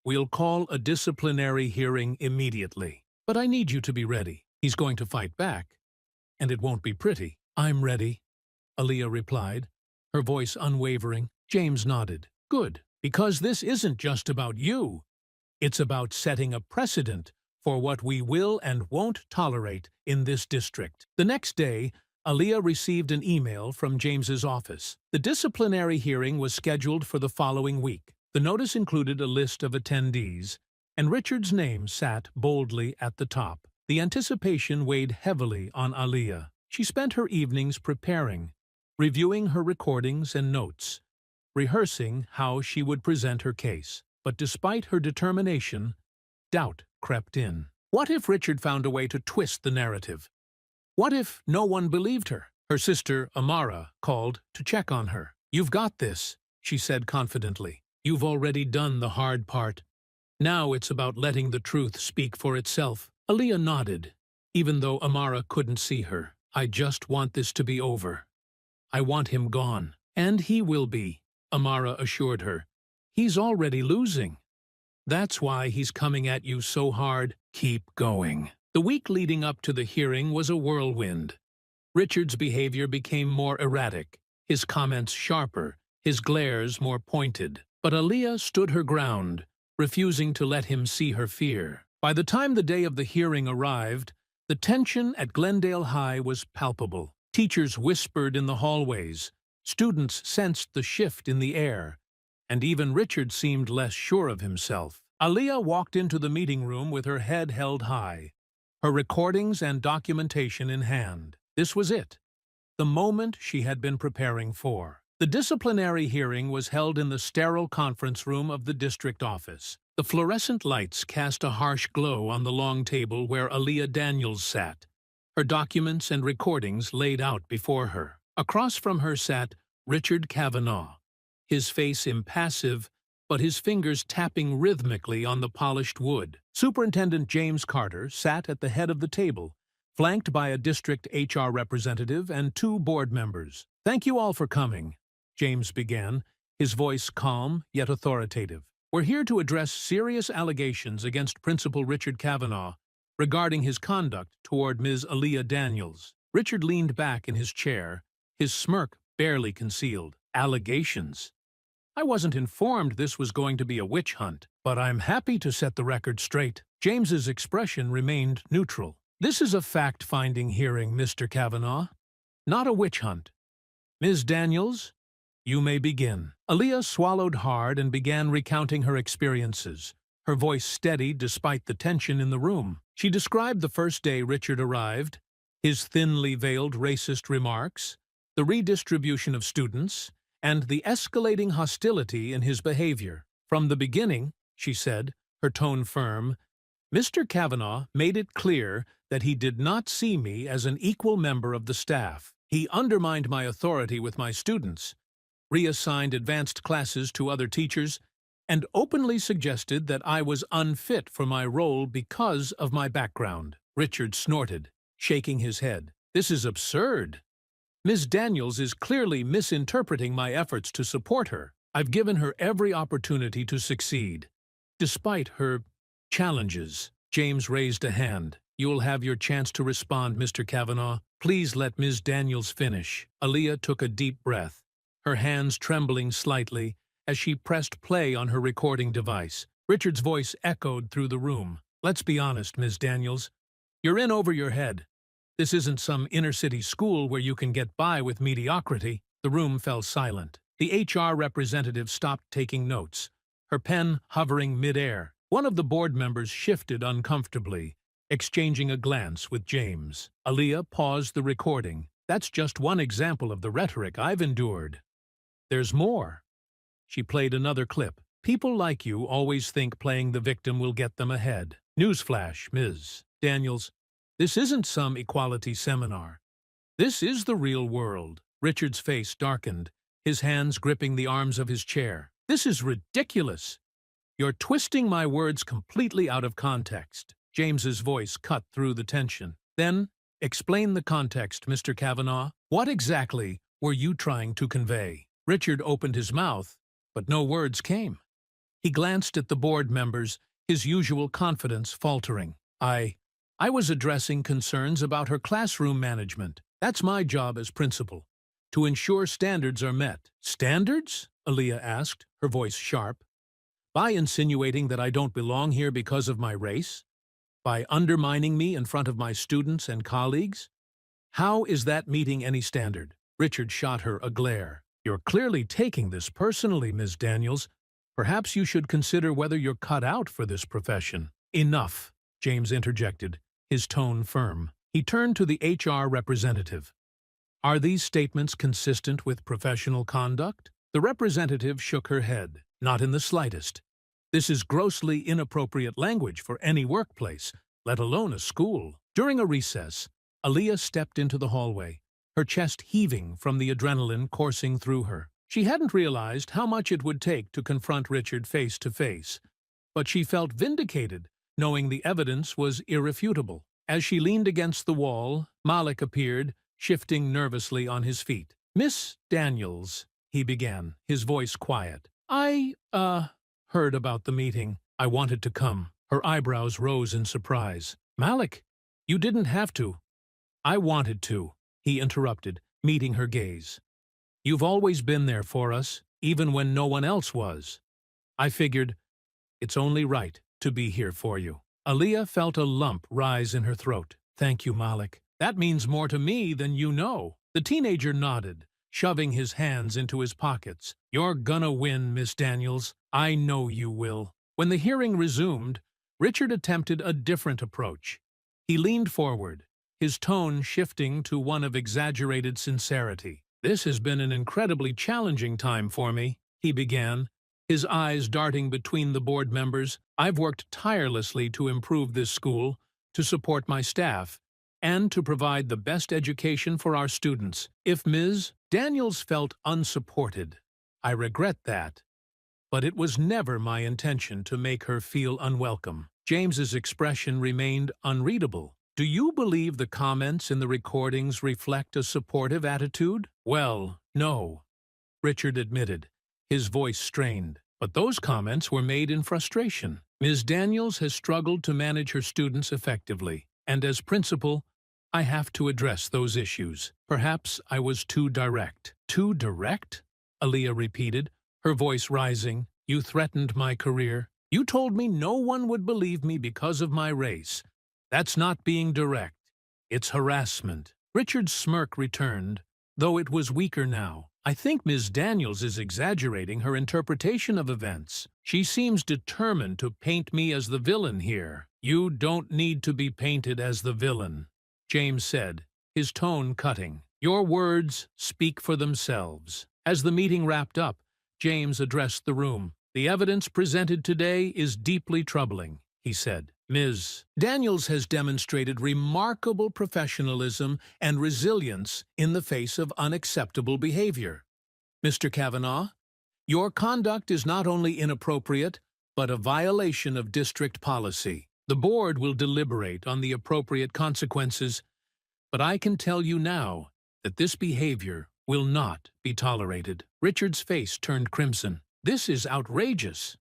"We'll call a disciplinary hearing immediately. But I need you to be ready. He's going to fight back, and it won't be pretty." "I'm ready," Aaliyah replied, her voice unwavering. James nodded. "Good, because this isn't just about you. It's about setting a precedent for what we will and won't tolerate in this district." The next day, Aaliyah received an email from James's office. The disciplinary hearing was scheduled for the following week. The notice included a list of attendees, and Richard's name sat boldly at the top. The anticipation weighed heavily on Aaliyah. She spent her evenings preparing, reviewing her recordings and notes, rehearsing how she would present her case. But despite her determination, doubt crept in. What if Richard found a way to twist the narrative? What if no one believed her? Her sister, Amara, called to check on her. "You've got this," she said confidently. "You've already done the hard part. Now it's about letting the truth speak for itself." Aaliyah nodded, even though Amara couldn't see her. "I just want this to be over. I want him gone." "And he will be," Amara assured her. "He's already losing. That's why he's coming at you so hard. Keep going." The week leading up to the hearing was a whirlwind. Richard's behavior became more erratic, his comments sharper, his glares more pointed. But Aaliyah stood her ground, refusing to let him see her fear. By the time the day of the hearing arrived, the tension at Glendale High was palpable. Teachers whispered in the hallways, students sensed the shift in the air, and even Richard seemed less sure of himself. Aaliyah walked into the meeting room with her head held high, her recordings and documentation in hand. This was it, the moment she had been preparing for. The disciplinary hearing was held in the sterile conference room of the district office. The fluorescent lights cast a harsh glow on the long table where Aaliyah Daniels sat, her documents and recordings laid out before her. Across from her sat Richard Kavanaugh, his face impassive, but his fingers tapping rhythmically on the polished wood. Superintendent James Carter sat at the head of the table, flanked by a district HR representative and 2 board members. "Thank you all for coming," James began, his voice calm yet authoritative. "We're here to address serious allegations against Principal Richard Kavanaugh regarding his conduct toward Ms. Aaliyah Daniels." Richard leaned back in his chair, his smirk barely concealed. "Allegations? I wasn't informed this was going to be a witch hunt, but I'm happy to set the record straight." James's expression remained neutral. "This is a fact-finding hearing, Mr. Kavanaugh, not a witch hunt. Ms. Daniels, you may begin." Aaliyah swallowed hard and began recounting her experiences, her voice steady despite the tension in the room. She described the first day Richard arrived, his thinly veiled racist remarks, the redistribution of students, and the escalating hostility in his behavior. "From the beginning," she said, her tone firm, "Mr. Kavanaugh made it clear that he did not see me as an equal member of the staff. He undermined my authority with my students, reassigned advanced classes to other teachers, and openly suggested that I was unfit for my role because of my background." Richard snorted, shaking his head. "This is absurd. Ms. Daniels is clearly misinterpreting my efforts to support her. I've given her every opportunity to succeed, despite her Challenges. James raised a hand. You'll have your chance to respond, Mr. Kavanaugh. Please let Ms. Daniels finish. Aaliyah took a deep breath, her hands trembling slightly as she pressed play on her recording device. Richard's voice echoed through the room. Let's be honest, Ms. Daniels. You're in over your head. This isn't some inner-city school where you can get by with mediocrity. The room fell silent. The HR representative stopped taking notes, her pen hovering mid-air. One of the board members shifted uncomfortably, exchanging a glance with James. Aaliyah paused the recording. That's just one example of the rhetoric I've endured. There's more. She played another clip. People like you always think playing the victim will get them ahead. Newsflash, Ms. Daniels. This isn't some equality seminar. This is the real world. Richard's face darkened, his hands gripping the arms of his chair. This is ridiculous. You're twisting my words completely out of context. James's voice cut through the tension. Then, explain the context, Mr. Kavanaugh. What exactly were you trying to convey? Richard opened his mouth, but no words came. He glanced at the board members, his usual confidence faltering. I was addressing concerns about her classroom management. That's my job as principal, to ensure standards are met. Standards? Aaliyah asked, her voice sharp. By insinuating that I don't belong here because of my race? By undermining me in front of my students and colleagues? How is that meeting any standard? Richard shot her a glare. You're clearly taking this personally, Ms. Daniels. Perhaps you should consider whether you're cut out for this profession. Enough, James interjected, his tone firm. He turned to the HR representative. Are these statements consistent with professional conduct? The representative shook her head. Not in the slightest. This is grossly inappropriate language for any workplace, let alone a school. During a recess, Aaliyah stepped into the hallway, her chest heaving from the adrenaline coursing through her. She hadn't realized how much it would take to confront Richard face to face, but she felt vindicated, knowing the evidence was irrefutable. As she leaned against the wall, Malik appeared, shifting nervously on his feet. Miss Daniels, he began, his voice quiet. I heard about the meeting. I wanted to come. Her eyebrows rose in surprise. Malik, you didn't have to. I wanted to, he interrupted, meeting her gaze. You've always been there for us, even when no one else was. I figured, it's only right to be here for you. Aaliyah felt a lump rise in her throat. Thank you, Malik. That means more to me than you know. The teenager nodded, shoving his hands into his pockets. You're gonna win, Miss Daniels. I know you will. When the hearing resumed, Richard attempted a different approach. He leaned forward, his tone shifting to one of exaggerated sincerity. This has been an incredibly challenging time for me, he began, his eyes darting between the board members. I've worked tirelessly to improve this school, to support my staff, and to provide the best education for our students. If Ms. Daniels felt unsupported, I regret that. But it was never my intention to make her feel unwelcome. James's expression remained unreadable. Do you believe the comments in the recordings reflect a supportive attitude? Well, no, Richard admitted, his voice strained. But those comments were made in frustration. Ms. Daniels has struggled to manage her students effectively, and as principal, I have to address those issues. Perhaps I was too direct. Too direct? Aaliyah repeated, her voice rising. You threatened my career. You told me no one would believe me because of my race. That's not being direct. It's harassment. Richard's smirk returned, though it was weaker now. I think Ms. Daniels is exaggerating her interpretation of events. She seems determined to paint me as the villain here. You don't need to be painted as the villain, James said, his tone cutting. Your words speak for themselves. As the meeting wrapped up, James addressed the room. The evidence presented today is deeply troubling, he said. Ms. Daniels has demonstrated remarkable professionalism and resilience in the face of unacceptable behavior. Mr. Kavanaugh, your conduct is not only inappropriate, but a violation of district policy. The board will deliberate on the appropriate consequences, but I can tell you now that this behavior will not be tolerated. Richard's face turned crimson. This is outrageous.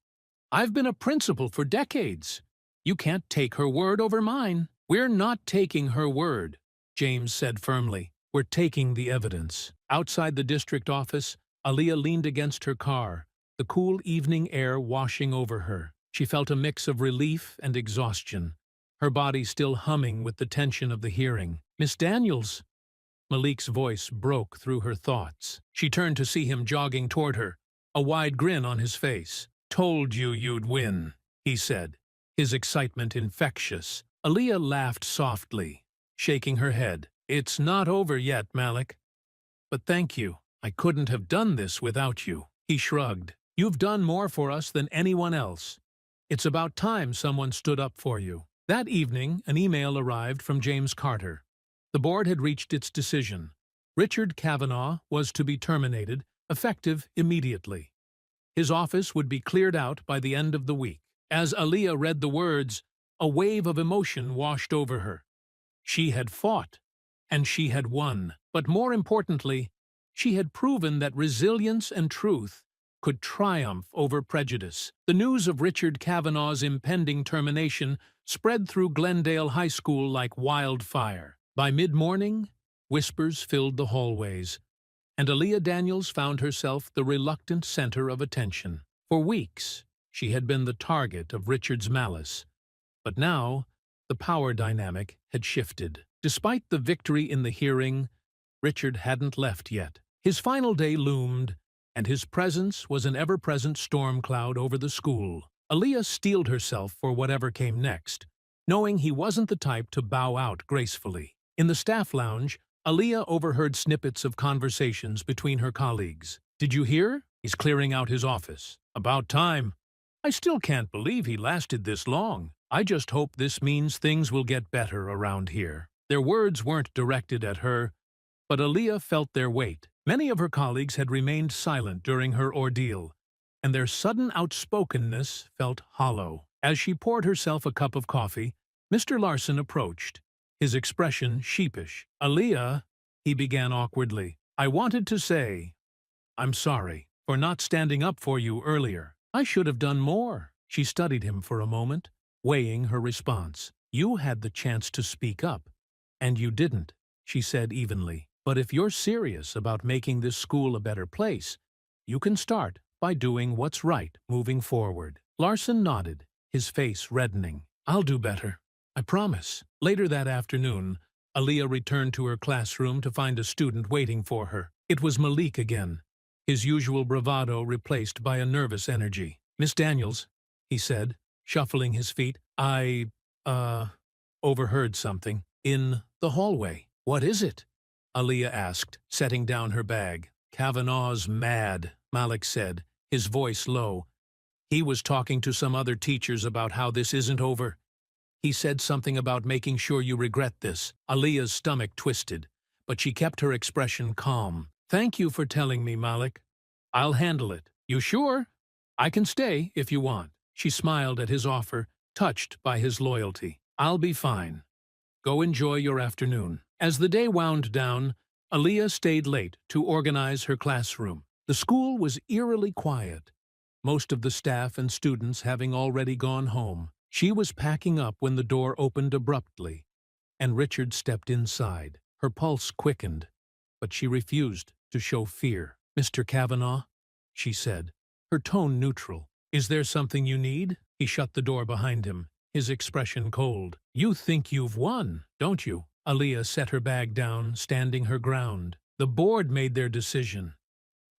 I've been a principal for decades. You can't take her word over mine. We're not taking her word, James said firmly. We're taking the evidence. Outside the district office, Aaliyah leaned against her car, the cool evening air washing over her. She felt a mix of relief and exhaustion, her body still humming with the tension of the hearing. "Miss Daniels!" Malik's voice broke through her thoughts. She turned to see him jogging toward her, a wide grin on his face. "Told you you'd win," he said, his excitement infectious. Aaliyah laughed softly, shaking her head. "It's not over yet, Malik. But thank you. I couldn't have done this without you." He shrugged. "You've done more for us than anyone else. It's about time someone stood up for you." That evening, an email arrived from James Carter. The board had reached its decision. Richard Kavanaugh was to be terminated, effective immediately. His office would be cleared out by the end of the week. As Aaliyah read the words, a wave of emotion washed over her. She had fought, and she had won. But more importantly, she had proven that resilience and truth could triumph over prejudice. The news of Richard Kavanaugh's impending termination spread through Glendale High School like wildfire. By mid-morning, whispers filled the hallways, and Aaliyah Daniels found herself the reluctant center of attention. For weeks, she had been the target of Richard's malice, but now the power dynamic had shifted. Despite the victory in the hearing, Richard hadn't left yet. His final day loomed, and his presence was an ever-present storm cloud over the school. Aaliyah steeled herself for whatever came next, knowing he wasn't the type to bow out gracefully. In the staff lounge, Aaliyah overheard snippets of conversations between her colleagues. "Did you hear? He's clearing out his office. About time. I still can't believe he lasted this long. I just hope this means things will get better around here." Their words weren't directed at her, but Aaliyah felt their weight. Many of her colleagues had remained silent during her ordeal, and their sudden outspokenness felt hollow. As she poured herself a cup of coffee, Mr. Larson approached, his expression sheepish. "Aaliyah," he began awkwardly, "I wanted to say, I'm sorry for not standing up for you earlier. I should have done more." She studied him for a moment, weighing her response. "You had the chance to speak up, and you didn't," she said evenly. "But if you're serious about making this school a better place, you can start by doing what's right moving forward." Larson nodded, his face reddening. "I'll do better. I promise." Later that afternoon, Aaliyah returned to her classroom to find a student waiting for her. It was Malik again, his usual bravado replaced by a nervous energy. "Miss Daniels," he said, shuffling his feet, "I, overheard something in the hallway." "What is it?" Aaliyah asked, setting down her bag. "Kavanaugh's mad," Malik said, his voice low. "He was talking to some other teachers about how this isn't over. He said something about making sure you regret this." Aaliyah's stomach twisted, but she kept her expression calm. "Thank you for telling me, Malik. I'll handle it." "You sure? I can stay if you want." She smiled at his offer, touched by his loyalty. "I'll be fine. Go enjoy your afternoon." As the day wound down, Aaliyah stayed late to organize her classroom. The school was eerily quiet, most of the staff and students having already gone home. She was packing up when the door opened abruptly, and Richard stepped inside. Her pulse quickened, but she refused to show fear. "Mr. Kavanaugh," she said, her tone neutral. "Is there something you need?" He shut the door behind him, his expression cold. "You think you've won, don't you?" Aaliyah set her bag down, standing her ground. "The board made their decision.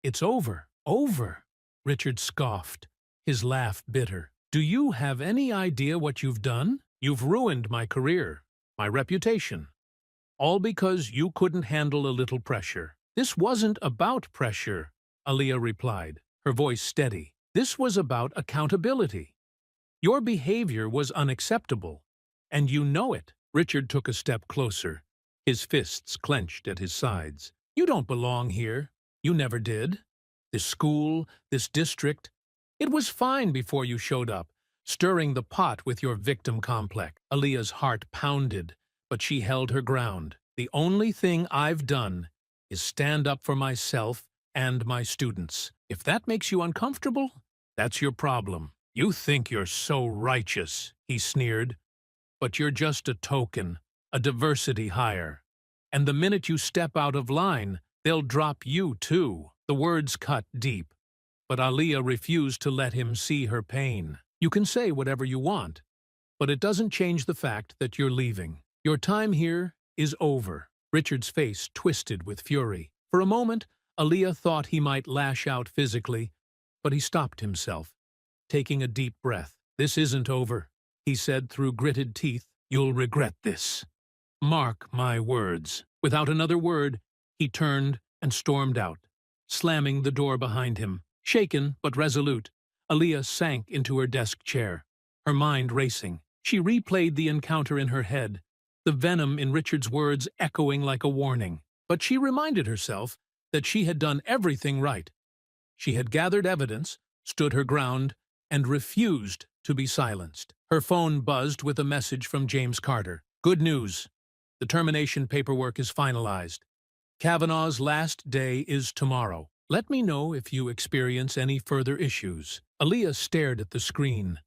It's over." "Over?" Richard scoffed, his laugh bitter. "Do you have any idea what you've done? You've ruined my career, my reputation. All because you couldn't handle a little pressure." "This wasn't about pressure," Aaliyah replied, her voice steady. "This was about accountability. Your behavior was unacceptable, and you know it." Richard took a step closer, his fists clenched at his sides. "You don't belong here. You never did. This school, this district. It was fine before you showed up, stirring the pot with your victim complex." Aaliyah's heart pounded, but she held her ground. "The only thing I've done is stand up for myself and my students. If that makes you uncomfortable, that's your problem. "You think you're so righteous," he sneered, "but you're just a token, a diversity hire. And the minute you step out of line, they'll drop you too." The words cut deep, but Aaliyah refused to let him see her pain. "You can say whatever you want, but it doesn't change the fact that you're leaving. Your time here is over." Richard's face twisted with fury. For a moment, Aaliyah thought he might lash out physically, but he stopped himself, taking a deep breath. "This isn't over," he said through gritted teeth. "You'll regret this. Mark my words." Without another word, he turned and stormed out, slamming the door behind him. Shaken but resolute, Aaliyah sank into her desk chair, her mind racing. She replayed the encounter in her head, the venom in Richard's words echoing like a warning. But she reminded herself that she had done everything right. She had gathered evidence, stood her ground, and refused to be silenced. Her phone buzzed with a message from James Carter. "Good news. The termination paperwork is finalized. Kavanaugh's last day is tomorrow. Let me know if you experience any further issues." Aaliyah stared at the screen,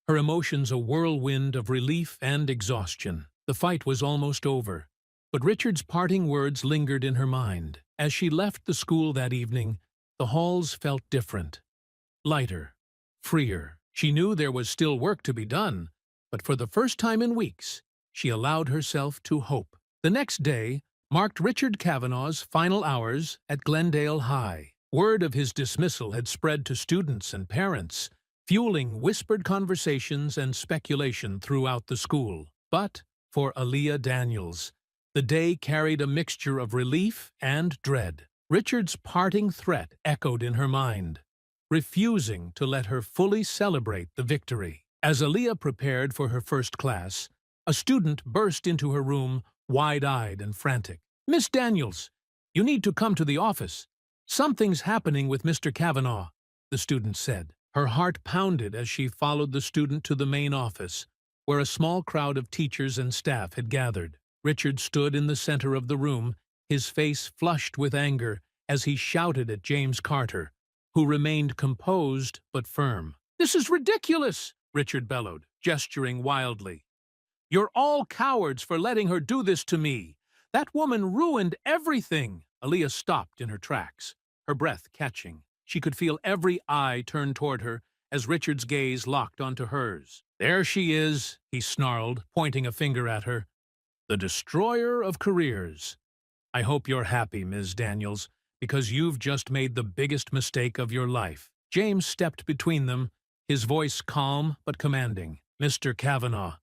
her emotions a whirlwind of relief and exhaustion. The fight was almost over, but Richard's parting words lingered in her mind. As she left the school that evening, the halls felt different, lighter, freer. She knew there was still work to be done, but for the first time in weeks, she allowed herself to hope. The next day marked Richard Kavanaugh's final hours at Glendale High. Word of his dismissal had spread to students and parents, fueling whispered conversations and speculation throughout the school. But for Aaliyah Daniels, the day carried a mixture of relief and dread. Richard's parting threat echoed in her mind, refusing to let her fully celebrate the victory. As Aaliyah prepared for her first class, a student burst into her room, wide-eyed and frantic. "Miss Daniels, you need to come to the office. Something's happening with Mr. Kavanaugh," the student said. Her heart pounded as she followed the student to the main office, where a small crowd of teachers and staff had gathered. Richard stood in the center of the room, his face flushed with anger as he shouted at James Carter, who remained composed but firm. "This is ridiculous," Richard bellowed, gesturing wildly. "You're all cowards for letting her do this to me. That woman ruined everything." Aaliyah stopped in her tracks, her breath catching. She could feel every eye turn toward her as Richard's gaze locked onto hers. "There she is," he snarled, pointing a finger at her. "The destroyer of careers. I hope you're happy, Ms. Daniels, because you've just made the biggest mistake of your life." James stepped between them, his voice calm but commanding. "Mr. Kavanaugh,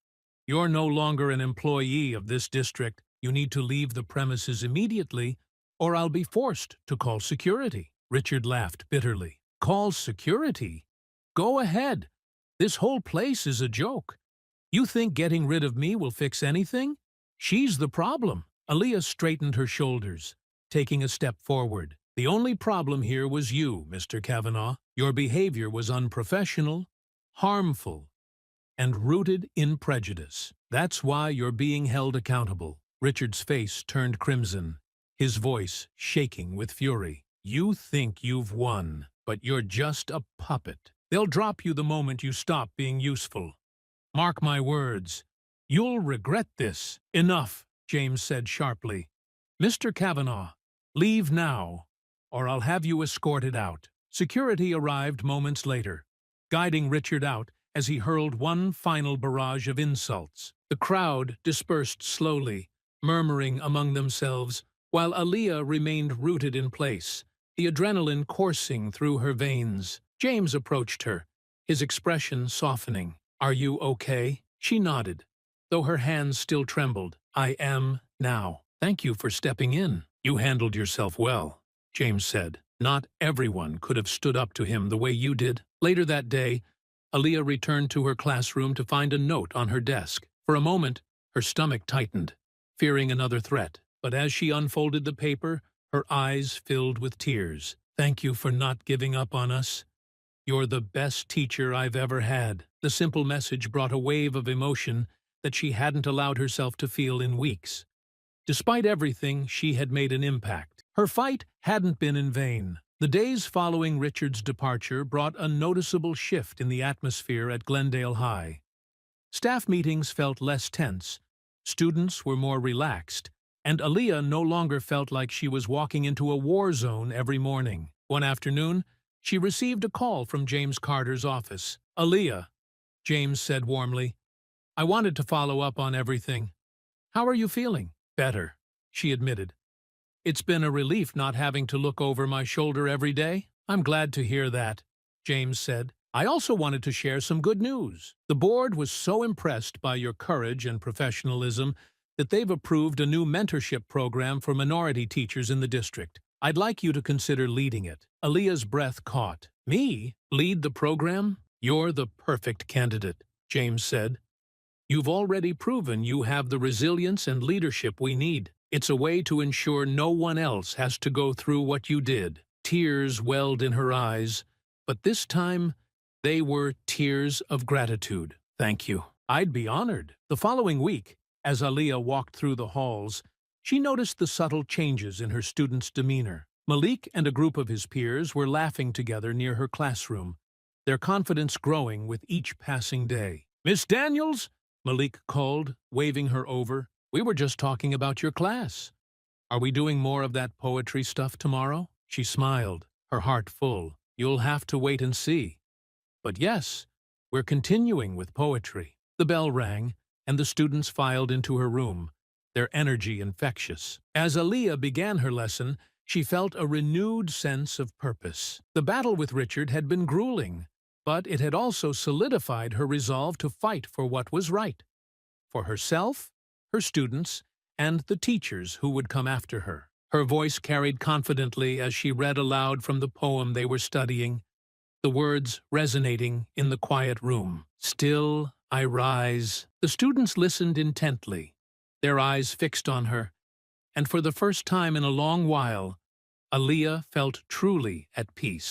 you're no longer an employee of this district. You need to leave the premises immediately, or I'll be forced to call security." Richard laughed bitterly. "Call security? Go ahead. This whole place is a joke. You think getting rid of me will fix anything? She's the problem." Aaliyah straightened her shoulders, taking a step forward. "The only problem here was you, Mr. Kavanaugh. Your behavior was unprofessional, harmful, and rooted in prejudice. That's why you're being held accountable." Richard's face turned crimson, his voice shaking with fury. "You think you've won, but you're just a puppet. They'll drop you the moment you stop being useful. Mark my words, you'll regret this." "Enough," James said sharply. "Mr. Kavanaugh, leave now, or I'll have you escorted out." Security arrived moments later, guiding Richard out as he hurled one final barrage of insults. The crowd dispersed slowly, murmuring among themselves, while Aaliyah remained rooted in place, the adrenaline coursing through her veins. James approached her, his expression softening. "Are you okay?" She nodded, though her hands still trembled. "I am now. Thank you for stepping in." "You handled yourself well," James said. "Not everyone could have stood up to him the way you did." Later that day, Aaliyah returned to her classroom to find a note on her desk. For a moment, her stomach tightened, fearing another threat. But as she unfolded the paper, her eyes filled with tears. "Thank you for not giving up on us. You're the best teacher I've ever had." The simple message brought a wave of emotion that she hadn't allowed herself to feel in weeks. Despite everything, she had made an impact. Her fight hadn't been in vain. The days following Richard's departure brought a noticeable shift in the atmosphere at Glendale High. Staff meetings felt less tense, students were more relaxed, and Aaliyah no longer felt like she was walking into a war zone every morning. One afternoon, she received a call from James Carter's office. "Aaliyah," James said warmly, "I wanted to follow up on everything. How are you feeling?" "Better," she admitted. "It's been a relief not having to look over my shoulder every day." "I'm glad to hear that," James said. "I also wanted to share some good news. The board was so impressed by your courage and professionalism that they've approved a new mentorship program for minority teachers in the district. I'd like you to consider leading it." Aaliyah's breath caught. "Me? Lead the program? You're the perfect candidate," James said. "You've already proven you have the resilience and leadership we need. It's a way to ensure no one else has to go through what you did." Tears welled in her eyes, but this time they were tears of gratitude. "Thank you. I'd be honored." The following week, as Aaliyah walked through the halls, she noticed the subtle changes in her students' demeanor. Malik and a group of his peers were laughing together near her classroom, their confidence growing with each passing day. "Miss Daniels," Malik called, waving her over, "we were just talking about your class. Are we doing more of that poetry stuff tomorrow?" She smiled, her heart full. "You'll have to wait and see. But yes, we're continuing with poetry." The bell rang, and the students filed into her room, their energy infectious. As Aaliyah began her lesson, she felt a renewed sense of purpose. The battle with Richard had been grueling, but it had also solidified her resolve to fight for what was right, for herself, her students, and the teachers who would come after her. Her voice carried confidently as she read aloud from the poem they were studying, the words resonating in the quiet room. "Still I rise." The students listened intently, their eyes fixed on her, and for the first time in a long while, Aaliyah felt truly at peace.